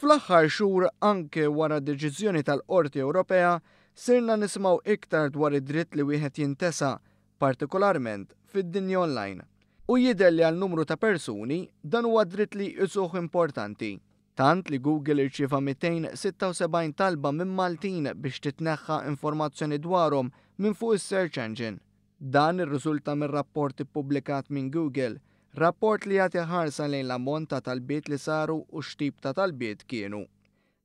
Fl-aħħar xhur anke wara deċiżjoni tal-Qorti Ewropea sirna nisimgħu iktar dwar id-dritt li wieħed jintesa', partikolarment fid-dinja online. U jidher li għal numru ta' persuni dan huwa dritt li jisuh importanti. Tant li Google irċieva 276 talba minn Maltin biex titneħħa informazzjoni dwarhom minn fuq is-search engine. Dan irriżulta minn rapport ippubblikat minn Google, rapport li jagħti ħarsa lejn l-ammont ta' talbiet li saru u x'tip ta' talbiet kienu.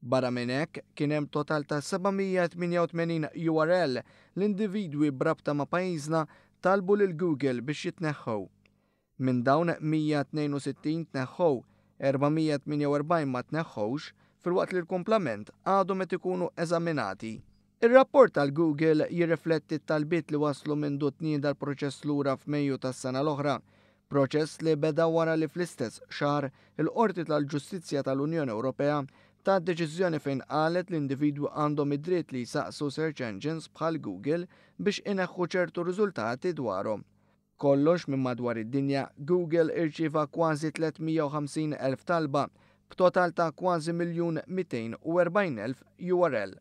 Barra minn hekk kien hemm total ta' 788 URL l-individwi brabta ma' pajjiżna talbu lil Google biex jitneħħu. Minn dawn 162 tneħħu, 448 ma tneħħux, filwaqt li l-kumplament għadhom qed ikunu eżaminati. Ir-rapport tal-Google jirrifletti t-talbiet li waslu minn dutnien dal-proċess lura f'Mejju tas-sena l-oħra, proċess li beda wara li fl-istess xahar il-Qorti tal-Ġustizzja tal-Unjoni Ewropea ta' deċiżjoni fejn qalet l-individwi għandhom id-dritt li jsaqsu search engines bħal Google biex ineħħu ċertu riżultati dwarhom. Kollox minn madwar id-dinja, Google irċieva kważi 350,000 talba b'total ta' kważi 1,240,000 URL.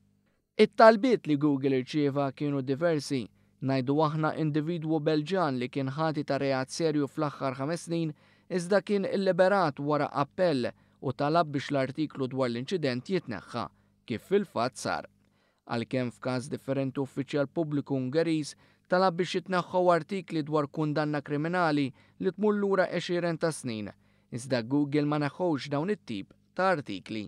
It-talbiet li Google irċieva kienu diversi. Ngħidu aħna individwu Belġan li kien ħati ta' reat serju fl-aħħar 5 snin iżda kien illiberat wara appell u talab biex l-artiklu dwar l-inċident jitneħħa, kif fil-fatt sar. Għalkemm f'każ differenti uffiċjal pubbliku Ungeriż talab biex jitneħħu artikli dwar kundanna kriminali li tmur lura 20 ta' snin, iżda Google ma neħħux dawn it-tip ta' artikli.